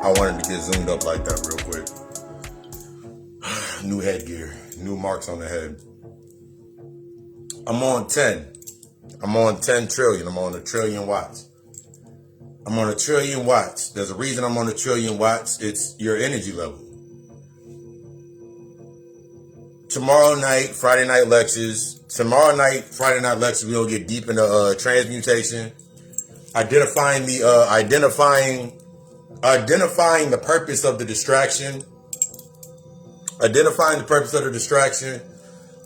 I wanted to get zoomed up like that real quick. New headgear, new marks on the head. I'm on 10. I'm on 10 trillion. I'm on 1 trillion watts. I'm on 1 trillion watts. There's a reason I'm on 1 trillion watts. It's your energy level. Tomorrow night, Friday night lectures. Tomorrow night, Friday night lectures, we'll get deep into transmutation. Identifying the purpose of the distraction. Identifying the purpose of the distraction.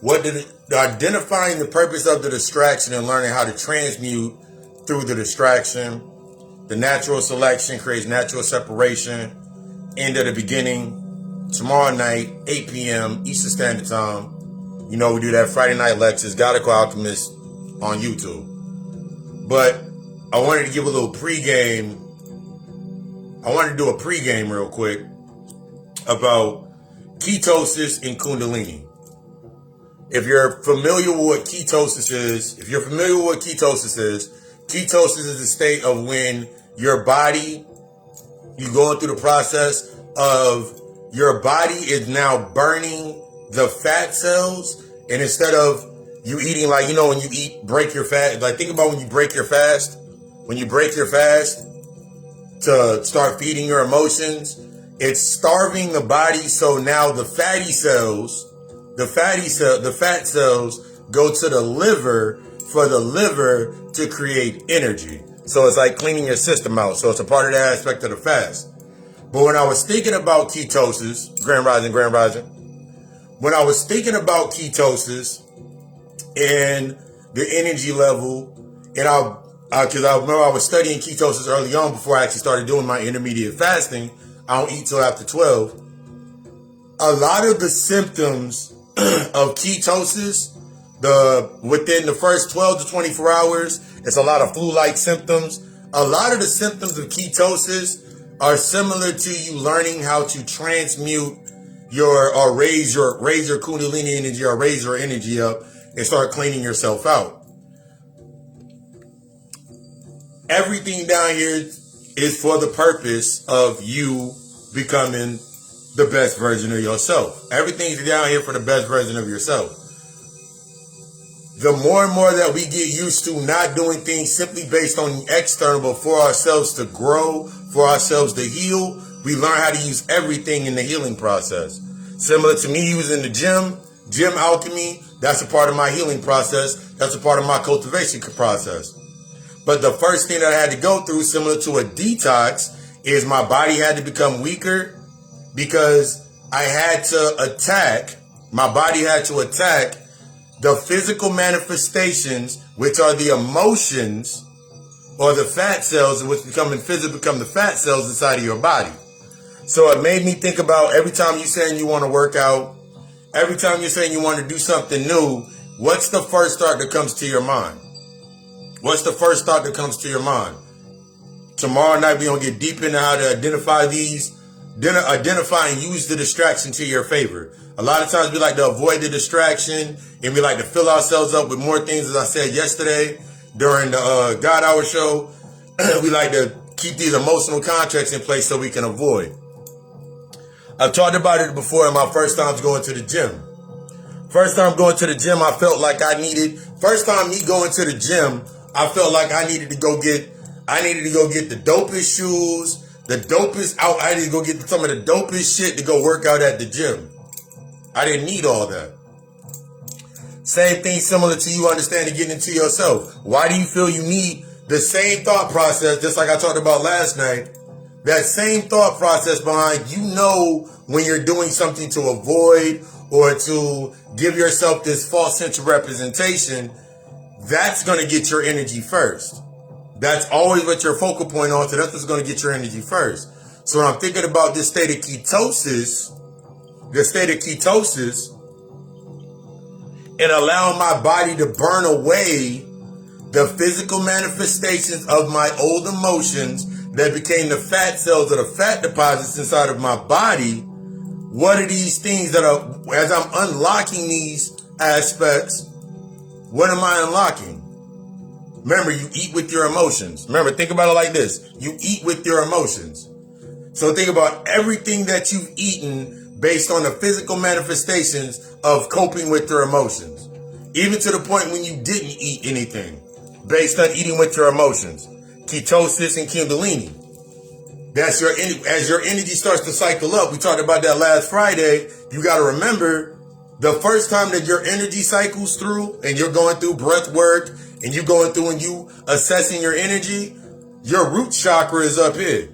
Identifying the purpose of the distraction and learning how to transmute through the distraction. The natural selection creates natural separation. End of the beginning. Tomorrow night, 8 p.m. Eastern Standard Time. You know, we do that Friday night lectures, Goddess Alchemist on YouTube. But I wanted to give a little pregame. I wanted to do a pregame real quick about ketosis and Kundalini. If you're familiar with what ketosis is, ketosis is a state of when your body, you going through the process of your body is now burning the fat cells, and instead of you eating, like, you know, when you break your fast, like think about when you break your fast to start feeding your emotions, it's starving the body. So now the fat cells go to the liver for the liver to create energy. So it's like cleaning your system out. So it's a part of that aspect of the fast. But when I was thinking about ketosis, Grand Rising, when I was thinking about ketosis and the energy level, and because I remember I was studying ketosis early on before I actually started doing my intermediate fasting. I don't eat till after 12. A lot of the symptoms of ketosis, within the first 12 to 24 hours, it's a lot of flu-like symptoms. A lot of the symptoms of ketosis are similar to you learning how to transmute or raise your Kundalini energy, or raise your energy up and start cleaning yourself out. Everything down here is for the purpose of you becoming the best version of yourself. Everything's down here for the best version of yourself. The more and more that we get used to not doing things simply based on the external, but for ourselves to grow, for ourselves to heal, we learn how to use everything in the healing process. Similar to me using the gym alchemy, that's a part of my healing process. That's a part of my cultivation process. But the first thing that I had to go through, similar to a detox, is my body had to become weaker, because my body had to attack the physical manifestations, which are the emotions or the fat cells, which become the fat cells inside of your body. So it made me think about every time you're saying you want to work out, every time you're saying you want to do something new, what's the first thought that comes to your mind? What's the first thought that comes to your mind? Tomorrow night, we're going to get deep into how to identify and use the distraction to your favor. A lot of times we like to avoid the distraction, and we like to fill ourselves up with more things. As I said yesterday during the God Hour show, we like to keep these emotional contracts in place so we can avoid. I've talked about it before in my first times going to the gym. First time going to the gym, I felt like I needed to go get the dopest shoes, the dopest out. I need to go get some of the dopest shit to go work out at the gym. I didn't need all that. Same thing similar to you understanding getting into yourself. Why do you feel you need the same thought process, just like I talked about last night? That same thought process behind, when you're doing something to avoid or to give yourself this false sense of representation, that's going to get your energy first. That's always what your focal point on, so that's what's going to get your energy first. So when I'm thinking about this state of ketosis, and allowing my body to burn away the physical manifestations of my old emotions that became the fat cells or the fat deposits inside of my body, what are these things that are, as I'm unlocking these aspects, what am I unlocking? Remember, you eat with your emotions. Remember, think about it like this. You eat with your emotions. So think about everything that you've eaten based on the physical manifestations of coping with your emotions. Even to the point when you didn't eat anything based on eating with your emotions. Ketosis and Kundalini. That's as your energy starts to cycle up. We talked about that last Friday. You got to remember, the first time that your energy cycles through and you're going through breath work and you going through and you assessing your energy, your root chakra is up here.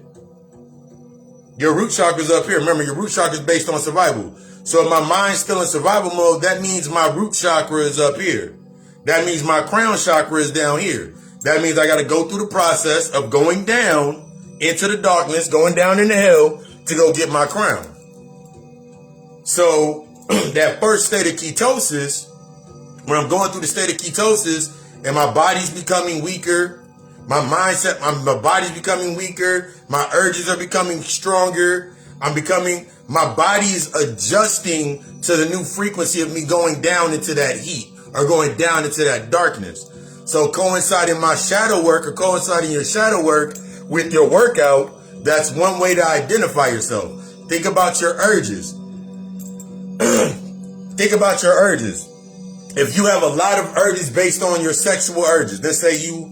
Your root chakra is up here. Remember, your root chakra is based on survival. So if my mind's still in survival mode, that means my root chakra is up here. That means my crown chakra is down here. That means I got to go through the process of going down into the darkness, going down in the hell to go get my crown. So that first state of ketosis, when I'm going through the state of ketosis and my body's becoming weaker, my mindset, my body's becoming weaker, my urges are becoming stronger, my body is adjusting to the new frequency of me going down into that heat or going down into that darkness. So coinciding my shadow work or coinciding your shadow work with your workout, that's one way to identify yourself. Think about your urges. Think about your urges. If you have a lot of urges based on your sexual urges, let's say you're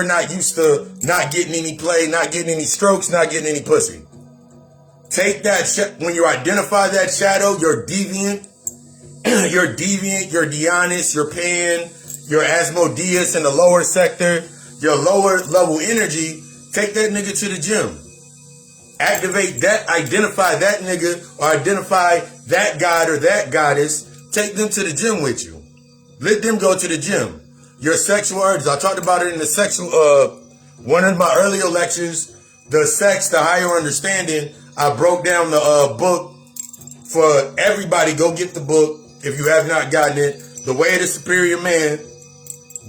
not used to not getting any play, not getting any strokes, not getting any pussy. Take that, when you identify that shadow, you're deviant, you're Dionys, you're Pan, you're Asmodeus in the lower sector, your lower level energy, take that nigga to the gym. Activate that, identify that nigga or identify that god or that goddess, take them to the gym with you. Let them go to the gym. Your sexual urges, I talked about it in the sexual, one of my earlier lectures, The Sex, The Higher Understanding. I broke down the book for everybody. Go get the book if you have not gotten it. The Way of the Superior Man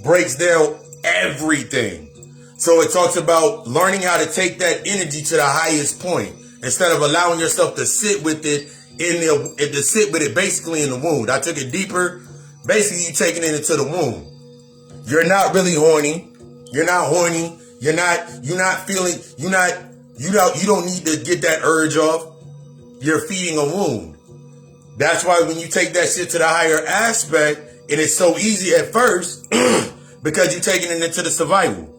breaks down everything. So it talks about learning how to take that energy to the highest point instead of allowing yourself to sit with it basically in the womb. I took it deeper. Basically, you taking it into the womb. You're not really horny. You're not horny. You don't need to get that urge off. You're feeding a wound. That's why when you take that shit to the higher aspect, and it's so easy at first because you're taking it into the survival.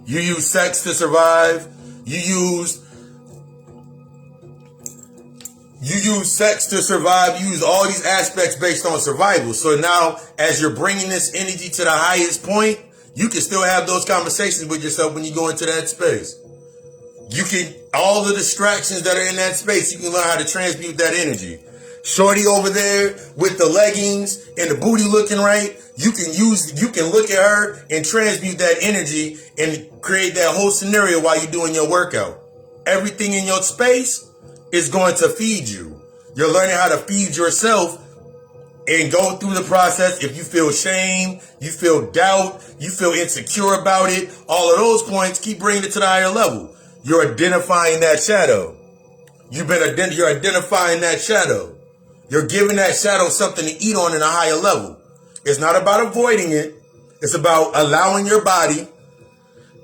You use sex to survive. You use sex to survive. You use all these aspects based on survival. So now, as you're bringing this energy to the highest point, you can still have those conversations with yourself when you go into that space. You can, all the distractions that are in that space, you can learn how to transmute that energy. Shorty over there with the leggings and the booty looking right, you can look at her and transmute that energy and create that whole scenario while you're doing your workout. Everything in your space is going to feed you. You're learning how to feed yourself and go through the process. If you feel shame, you feel doubt, you feel insecure about it, all of those points, keep bringing it to the higher level. You're identifying that shadow. You're identifying that shadow. You're giving that shadow something to eat on in a higher level. It's not about avoiding it. It's about allowing your body.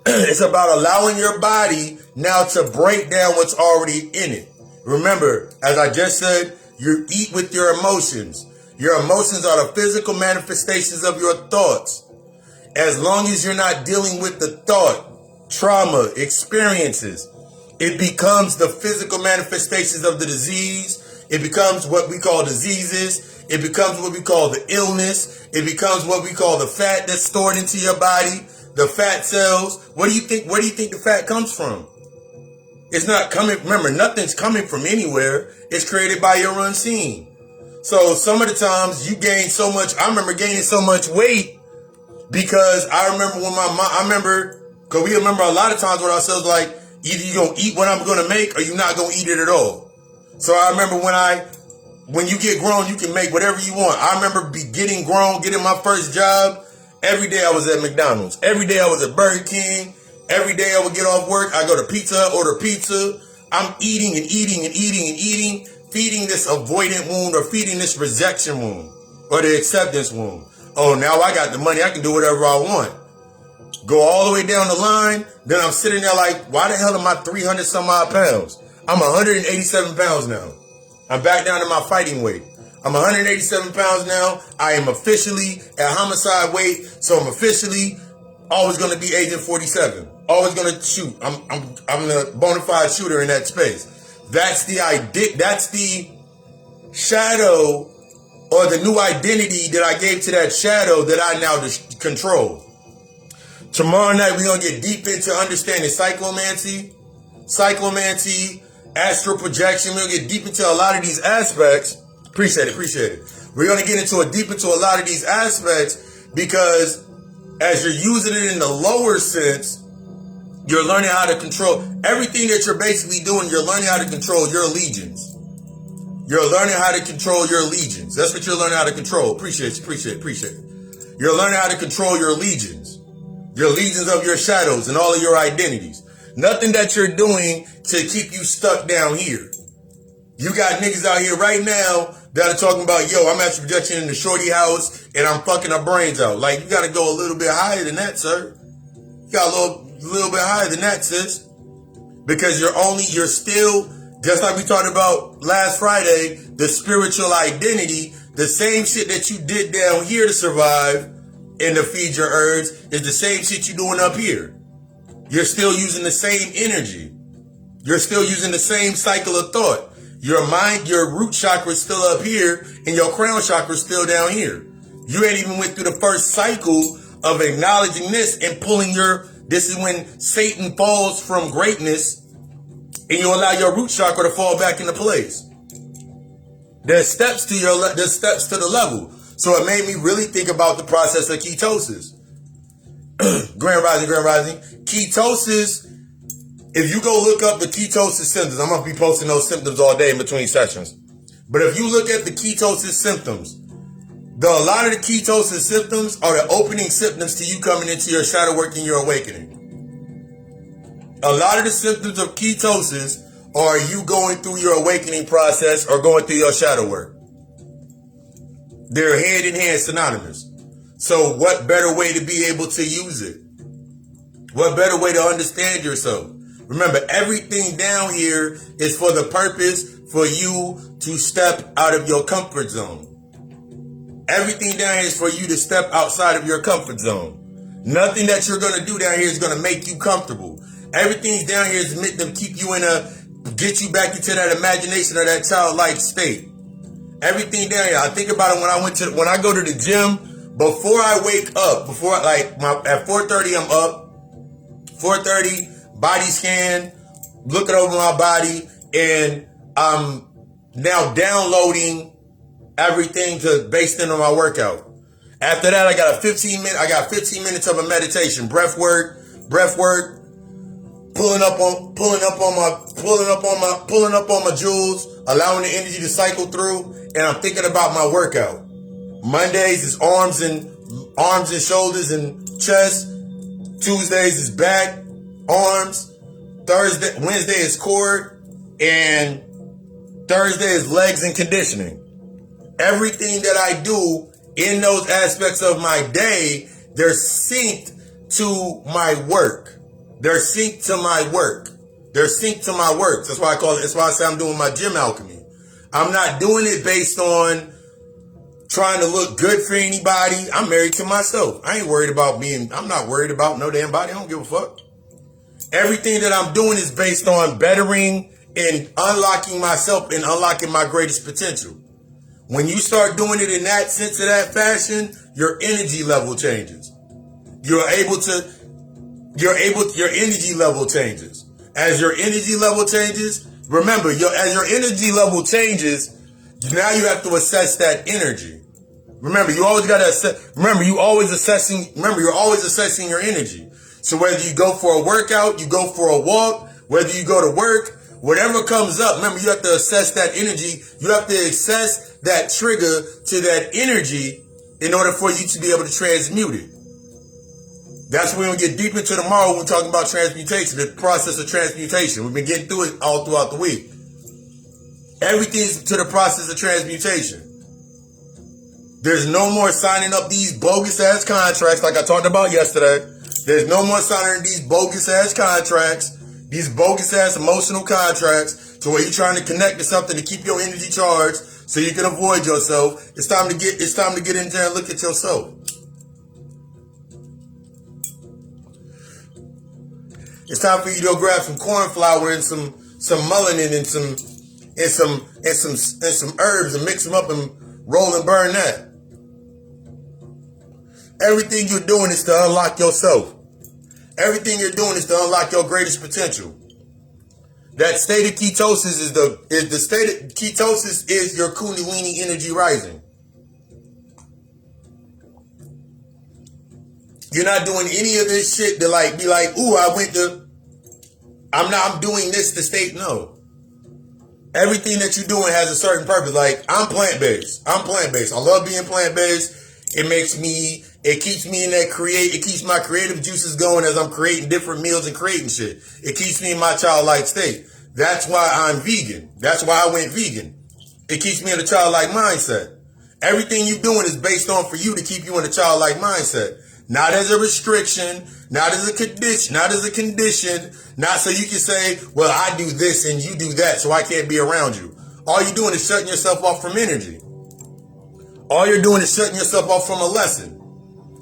It's about allowing your body now to break down what's already in it. Remember, as I just said, you eat with your emotions. Your emotions are the physical manifestations of your thoughts. As long as you're not dealing with the thought, trauma, experiences, it becomes the physical manifestations of the disease. It becomes what we call diseases. It becomes what we call the illness. It becomes what we call the fat that's stored into your body, the fat cells. Where do you think the fat comes from? It's not coming, remember, nothing's coming from anywhere. It's created by your unseen. So some of the times you gain so much, I remember gaining so much weight because I remember when because we remember a lot of times with ourselves, like, either you're going to eat what I'm going to make or you're not going to eat it at all. So I remember when you get grown, you can make whatever you want. I remember getting grown, getting my first job. Every day I was at McDonald's. Every day I was at Burger King. Every day I would get off work. I go to Pizza Hut, order pizza. I'm eating and eating and eating and eating, feeding this avoidant wound or feeding this rejection wound or the acceptance wound. Oh, now I got the money. I can do whatever I want. Go all the way down the line. Then I'm sitting there like, why the hell am I 300 some odd pounds? I'm 187 pounds now. I'm back down to my fighting weight. I'm 187 pounds now. I am officially at homicide weight. So I'm officially always going to be Agent 47. Always going to shoot. I'm the bona fide shooter in that space. That's the idea. That's the shadow or the new identity that I gave to that shadow that I now control. Tomorrow night, we're going to get deep into understanding psychomancy, astral projection. We're going to get deep into a lot of these aspects. Appreciate it. We're going to get deep into a lot of these aspects because as you're using it in the lower sense, you're learning how to control everything that you're basically doing. You're learning how to control your legions. You're learning how to control your legions. That's what you're learning how to control. Appreciate it. You're learning how to control your legions. Your legions of your shadows and all of your identities. Nothing that you're doing to keep you stuck down here. You got niggas out here right now that are talking about, yo, I'm astral projection in the shorty house and I'm fucking her brains out. Like, you got to go a little bit higher than that, sir. You got a little bit higher than that, sis. Because you're still, just like we talked about last Friday, the spiritual identity, the same shit that you did down here to survive and to feed your urge is the same shit you're doing up here. You're still using the same energy. You're still using the same cycle of thought. Your mind, your root chakra is still up here and your crown chakra is still down here. You ain't even went through the first cycle of acknowledging this and pulling this is when Satan falls from greatness and you allow your root chakra to fall back into place. There's steps to the level. So it made me really think about the process of ketosis. Grand rising. Ketosis, if you go look up the ketosis symptoms, I'm going to be posting those symptoms all day in between sessions. But if you look at the ketosis symptoms, a lot of the ketosis symptoms are the opening symptoms to you coming into your shadow work and your awakening. A lot of the symptoms of ketosis are you going through your awakening process or going through your shadow work. They're hand in hand synonymous. So what better way to be able to use it? What better way to understand yourself? Remember, everything down here is for the purpose for you to step out of your comfort zone. Everything down here is for you to step outside of your comfort zone. Nothing that you're going to do down here is going to make you comfortable. Everything down here is meant to keep you get you back into that imagination or that childlike state. Everything down here. I think about it when I go to the gym, before I wake up, at 4:30 I'm up, 4:30, body scan, looking over my body, and I'm now downloading everything based on my workout. After that, I got 15 minutes of a meditation, breath work, pulling up on my jewels, allowing the energy to cycle through, and I'm thinking about my workout. Mondays is arms and shoulders and chest. Tuesdays is back, arms. Wednesday is core, and Thursday is legs and conditioning. Everything that I do in those aspects of my day, they're synced to my work. They're synced to my work. That's why I say I'm doing my gym alchemy. I'm not doing it based on trying to look good for anybody. I'm married to myself. I'm not worried about no damn body. I don't give a fuck. Everything that I'm doing is based on bettering and unlocking myself and unlocking my greatest potential. When you start doing it in that sense, of that fashion, your energy level changes. Your energy level changes. As your energy level changes, remember, as your energy level changes, now you have to assess that energy. Remember, you're always assessing your energy. So whether you go for a workout, you go for a walk, whether you go to work, whatever comes up, remember, you have to assess that energy. You have to assess that trigger to that energy in order for you to be able to transmute it. That's when we get deep into tomorrow when we're talking about transmutation, the process of transmutation. We've been getting through it all throughout the week. Everything's to the process of transmutation. There's no more signing up these bogus ass contracts like I talked about yesterday. There's no more signing these bogus ass contracts, these bogus ass emotional contracts to where you're trying to connect to something to keep your energy charged so you can avoid yourself. It's time to get in there and look at yourself. It's time for you to go grab some corn flour and some melanin and some herbs and mix them up and roll and burn that. Everything you're doing is to unlock yourself. Everything you're doing is to unlock your greatest potential. That state of ketosis is the state of ketosis is your Kundalini energy rising. You're not doing any of this shit to like be like, ooh, I'm doing this to state. No. Everything that you're doing has a certain purpose. Like, I'm plant-based. I love being plant-based. It keeps me in that it keeps my creative juices going as I'm creating different meals and creating shit. It keeps me in my childlike state. That's why I'm vegan. That's why I went vegan. It keeps me in a childlike mindset. Everything you're doing is based on for you to keep you in a childlike mindset. Not as a restriction, not as a condition, not so you can say, well, I do this and you do that, so I can't be around you. All you're doing is shutting yourself off from energy. All you're doing is shutting yourself off from a lesson.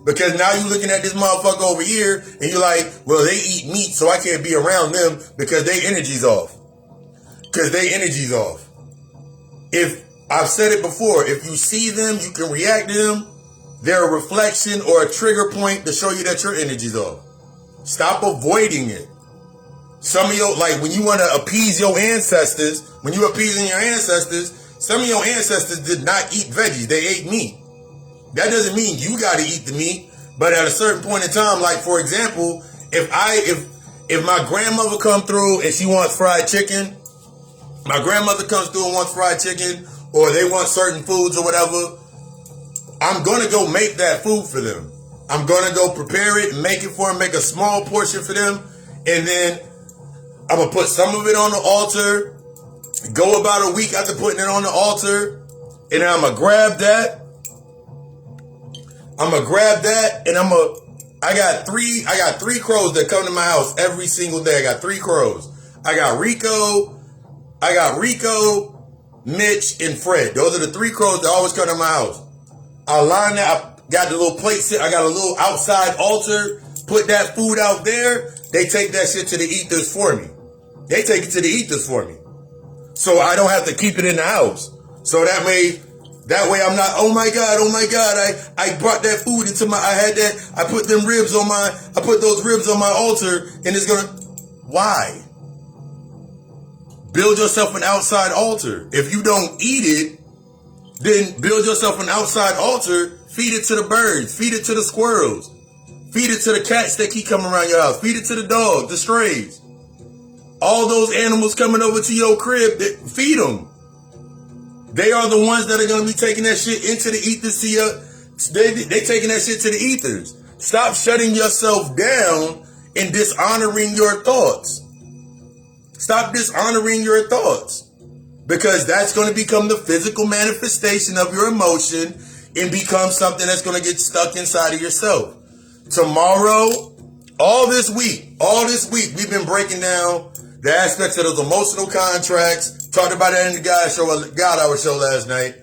Because now you're looking at this motherfucker over here and you're like, well, they eat meat, so I can't be around them because their energy's off. If I've said it before, if you see them, you can react to them. They're a reflection or a trigger point to show you that your energy's off. Stop avoiding it. Some of your, like when you want to appease your ancestors, some of your ancestors did not eat veggies. They ate meat. That doesn't mean you got to eat the meat. But at a certain point in time, like for example, if my grandmother come through and she wants fried chicken, or they want certain foods or whatever, I'm going to go make that food for them. I'm going to go prepare it and make it for them, make a small portion for them. And then I'm going to put some of it on the altar, go about a week after putting it on the altar. And then I'm going to grab that. And I got three crows that come to my house every single day. I got 3 crows. I got Rico, Mitch, and Fred. Those are the 3 crows that always come to my house. I line that. I got the little plate set. I got a little outside altar. Put that food out there. They take that shit to the ethers for me. So I don't have to keep it in the house. So that way I'm not, oh my God, I brought that food into I put those ribs on my altar and it's gonna, why? Build yourself an outside altar. If you don't eat it, then build yourself an outside altar, feed it to the birds, feed it to the squirrels, feed it to the cats that keep coming around your house, feed it to the dogs, the strays. All those animals coming over to your crib, feed them. They are the ones that are going to be taking that shit into the ethers. They taking that shit to the ethers. Stop shutting yourself down and dishonoring your thoughts. Stop dishonoring your thoughts. Because that's going to become the physical manifestation of your emotion and become something that's going to get stuck inside of yourself. Tomorrow, all this week, we've been breaking down the aspects of those emotional contracts. Talked about that in the God Hour show last night.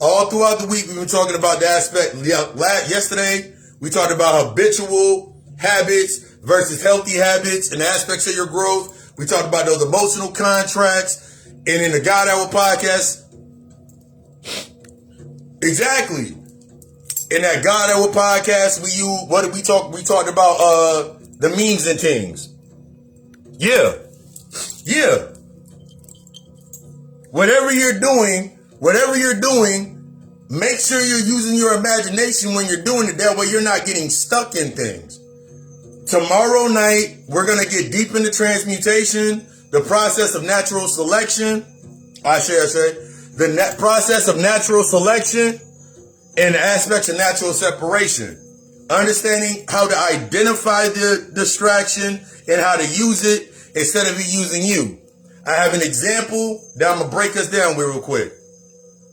All throughout the week, we've been talking about the aspect. Yesterday, we talked about habitual habits versus healthy habits and the aspects of your growth. We talked about those emotional contracts. And in the God Hour podcast, exactly. In that God Hour podcast, we talked about the memes and things. Yeah. Whatever you're doing, make sure you're using your imagination when you're doing it. That way you're not getting stuck in things. Tomorrow night, we're going to get deep into transmutation, the process of natural selection. The process of natural selection and the aspects of natural separation. Understanding how to identify the distraction and how to use it instead of it using you. I have an example that I'm going to break us down with real quick.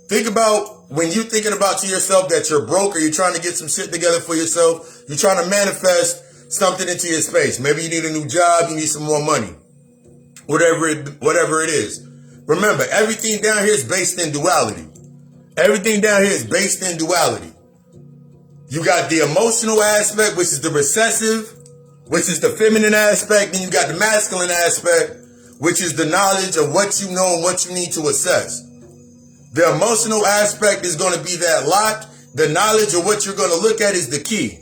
Think about when you're thinking about to yourself that you're broke or you're trying to get some shit together for yourself. You're trying to manifest something into your space. Maybe you need a new job, you need some more money. Whatever it is. Remember, everything down here is based in duality. Everything down here is based in duality. You got the emotional aspect, which is the recessive, which is the feminine aspect. Then you got the masculine aspect, which is the knowledge of what you know and what you need to assess. The emotional aspect is going to be that lock. The knowledge of what you're going to look at is the key.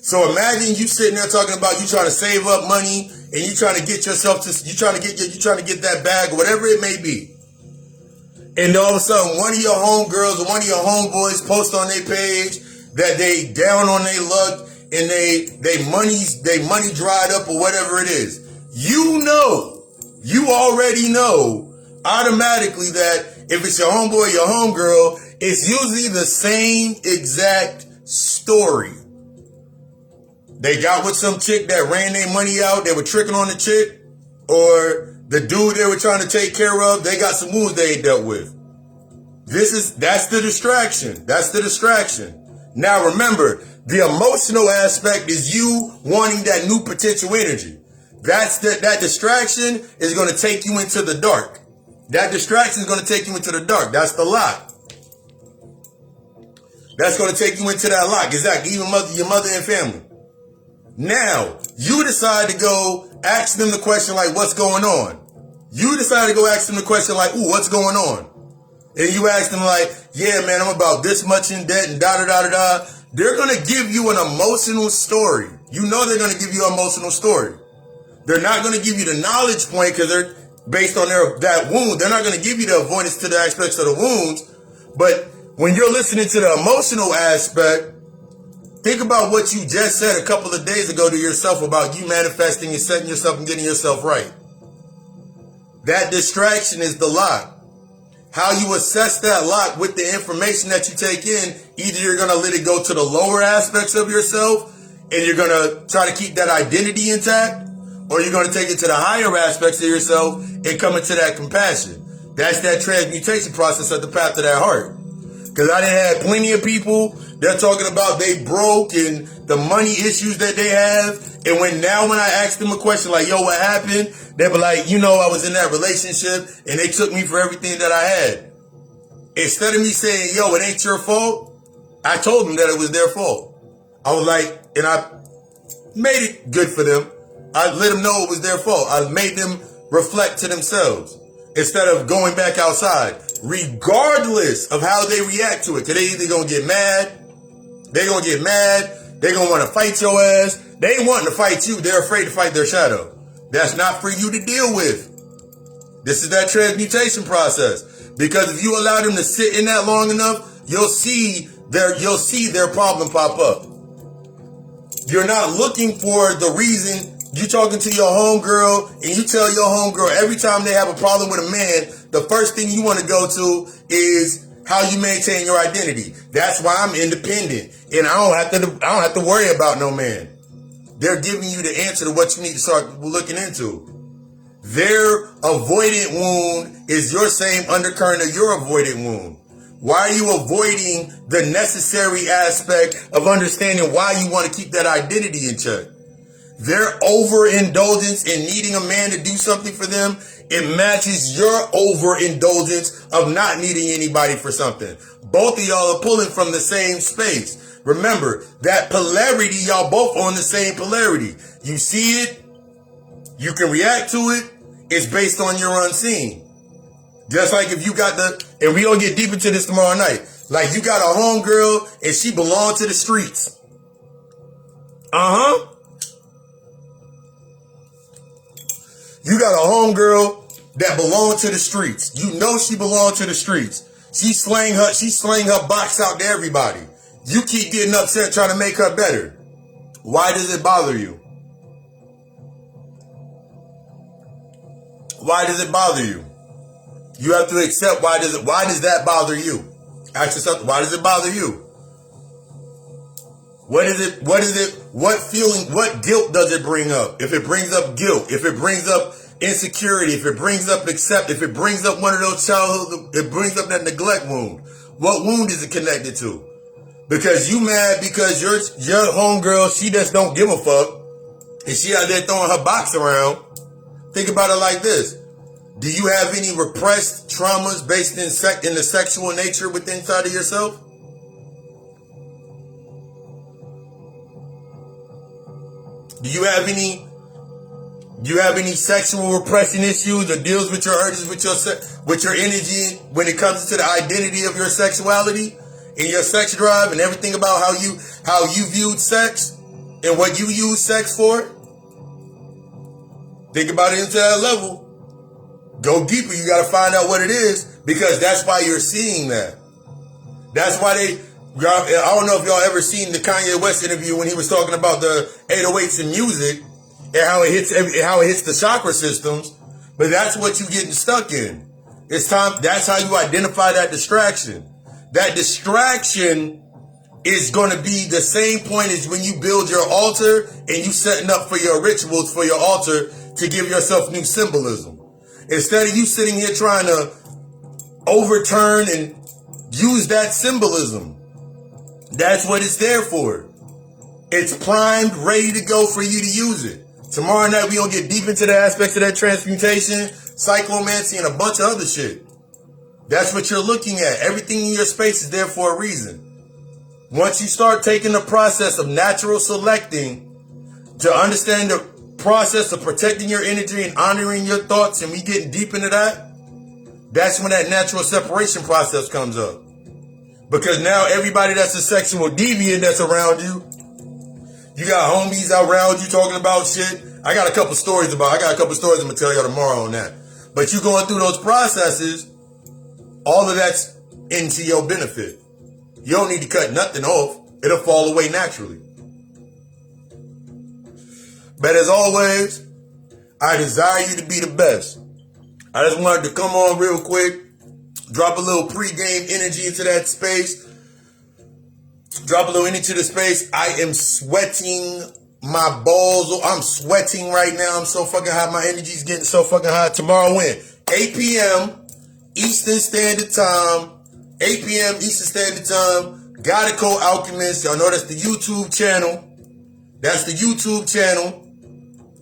So imagine you sitting there talking about you trying to save up money and you trying to get yourself to, you trying to get that bag or whatever it may be. And all of a sudden, one of your homegirls or one of your homeboys post on their page that they down on their luck and they money dried up or whatever it is. You already know automatically that if it's your homeboy or your homegirl, it's usually the same exact story. They got with some chick that ran their money out. They were tricking on the chick, or the dude they were trying to take care of. They got some wounds they dealt with. That's the distraction. That's the distraction. Now remember, the emotional aspect is you wanting that new potential energy. That distraction is going to take you into the dark. That distraction is going to take you into the dark. That's the lock. That's going to take you into that lock. Exactly. Even your mother and family. Now, you decide to go ask them the question like, what's going on? You decide to go ask them the question like, ooh, what's going on? And you ask them like, yeah, man, I'm about this much in debt and da-da-da-da-da. They're going to give you an emotional story. You know they're going to give you an emotional story. They're not going to give you the knowledge point because they're based on that wound. They're not going to give you the avoidance to the aspects of the wounds. But when you're listening to the emotional aspect, think about what you just said a couple of days ago to yourself about you manifesting and setting yourself and getting yourself right. That distraction is the lock. How you assess that lock with the information that you take in, either you're going to let it go to the lower aspects of yourself and you're going to try to keep that identity intact, or you're going to take it to the higher aspects of yourself and come into that compassion. That's that transmutation process of the path of that heart. Because I done had plenty of people that talking about they broke and the money issues that they have. And when I ask them a question like, yo, what happened? They be like, I was in that relationship and they took me for everything that I had. Instead of me saying, yo, it ain't your fault, I told them that it was their fault. I was like, and I made it good for them. I let them know it was their fault. I made them reflect to themselves instead of going back outside, regardless of how they react to it. Because they either going to get mad, they're going to want to fight your ass. They ain't wanting to fight you. They're afraid to fight their shadow. That's not for you to deal with. This is that transmutation process. Because if you allow them to sit in that long enough, you'll see their problem pop up. You're not looking for the reason. You talking to your homegirl and you tell your homegirl every time they have a problem with a man, the first thing you want to go to is how you maintain your identity. That's why I'm independent and I don't have to worry about no man. They're giving you the answer to what you need to start looking into. Their avoidant wound is your same undercurrent of your avoidant wound. Why are you avoiding the necessary aspect of understanding why you want to keep that identity in check? Their overindulgence in needing a man to do something for them, it matches your overindulgence of not needing anybody for something. Both of y'all are pulling from the same space. Remember, that polarity, y'all both on the same polarity. You see it, you can react to it, it's based on your unseen. Just like if you got and we gonna get deep into this tomorrow night, like you got a homegirl and she belonged to the streets. You got a homegirl that belonged to the streets. You know she belonged to the streets. She slang her box out to everybody. You keep getting upset trying to make her better. Why does it bother you? Why does it bother you? You have to accept why does that bother you? Ask yourself, why does it bother you? What feeling, what guilt does it bring up? If it brings up guilt, if it brings up insecurity, if it brings up if it brings up one of those childhood, it brings up that neglect wound. What wound is it connected to? Because you mad because your homegirl, she just don't give a fuck. And she out there throwing her box around. Think about it like this. Do you have any repressed traumas based in the sexual nature within inside of yourself? Do you have any sexual repression issues or deals with your urges, with your energy when it comes to the identity of your sexuality and your sex drive and everything about how you viewed sex and what you use sex for? Think about it into that level. Go deeper. You got to find out what it is, because that's why you're seeing that. That's why I don't know if y'all ever seen the Kanye West interview when he was talking about the 808s in music and how it hits the chakra systems, but that's what you're getting stuck in. It's time. That's how you identify that distraction. That distraction is going to be the same point as when you build your altar and you setting up for your rituals for your altar to give yourself new symbolism. Instead of you sitting here trying to overturn and use that symbolism. That's what it's there for. It's primed, ready to go for you to use it. Tomorrow night, we're going to get deep into the aspects of that transmutation, psychomancy, and a bunch of other shit. That's what you're looking at. Everything in your space is there for a reason. Once you start taking the process of natural selecting to understand the process of protecting your energy and honoring your thoughts, and we getting deep into that, that's when that natural separation process comes up. Because now everybody that's a sexual deviant that's around you, you got homies around you talking about shit. I got a couple stories I'm going to tell y'all tomorrow on that. But you going through those processes, all of that's into your benefit. You don't need to cut nothing off. It'll fall away naturally. But as always, I desire you to be the best. I just wanted to come on real quick, drop a little pregame energy into that space, drop a little energy to the space. I am sweating my balls. I'm sweating right now. I'm so fucking hot. My energy's getting so fucking hot. Tomorrow when? 8 p.m. Eastern Standard Time. 8 p.m. Eastern Standard Time. God Occult Alchemist. Y'all know that's the YouTube channel. That's the YouTube channel.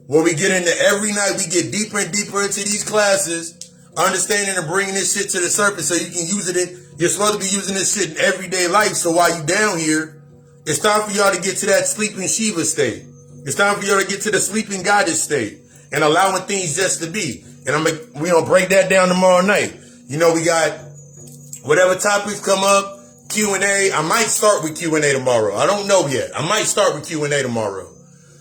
Where we get into every night, we get deeper and deeper into these classes, understanding and bringing this shit to the surface so you can use it you're supposed to be using this shit in everyday life. So while you down here, it's time for y'all to get to that sleeping Shiva state. It's time for y'all to get to the sleeping goddess state and allowing things just to be. And we gonna break that down tomorrow night. You know, we got whatever topics come up, Q&A. I might start with Q&A tomorrow. I don't know yet. I might start with Q&A tomorrow.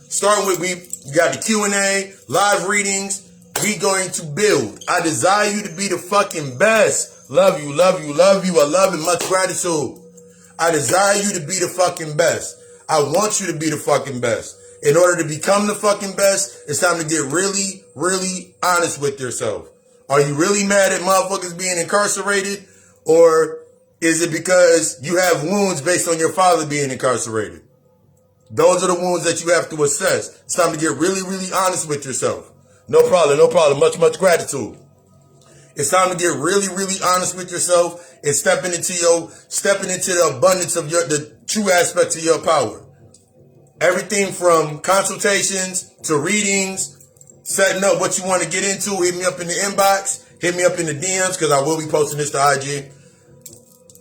Starting with, we got the Q&A, live readings. We going to build. I desire you to be the fucking best. Love you, love you, love you. I love and much gratitude. I desire you to be the fucking best. I want you to be the fucking best. In order to become the fucking best, it's time to get really, really honest with yourself. Are you really mad at motherfuckers being incarcerated? Or is it because you have wounds based on your father being incarcerated? Those are the wounds that you have to assess. It's time to get really, really honest with yourself. No problem, no problem. Much, much gratitude. It's time to get really, really honest with yourself and stepping into the abundance of the true aspects of your power. Everything from consultations to readings, setting up what you want to get into. Hit me up in the inbox. Hit me up in the DMs, because I will be posting this to IG.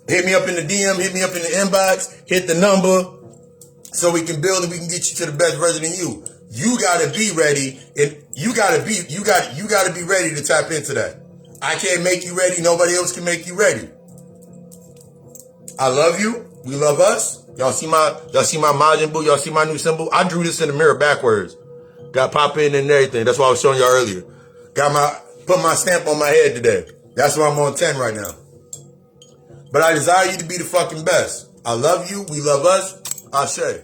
Hit me up in the DM. Hit me up in the inbox. Hit the number. So we can build and we can get you to the best version of you. You gotta be ready, and you gotta be ready to tap into that. I can't make you ready. Nobody else can make you ready. I love you. We love us. Y'all see my Majin Buu? Y'all see my new symbol? I drew this in the mirror backwards. Got pop in and everything. That's what I was showing y'all earlier. Put my stamp on my head today. That's why I'm on 10 right now. But I desire you to be the fucking best. I love you. We love us. Ashe.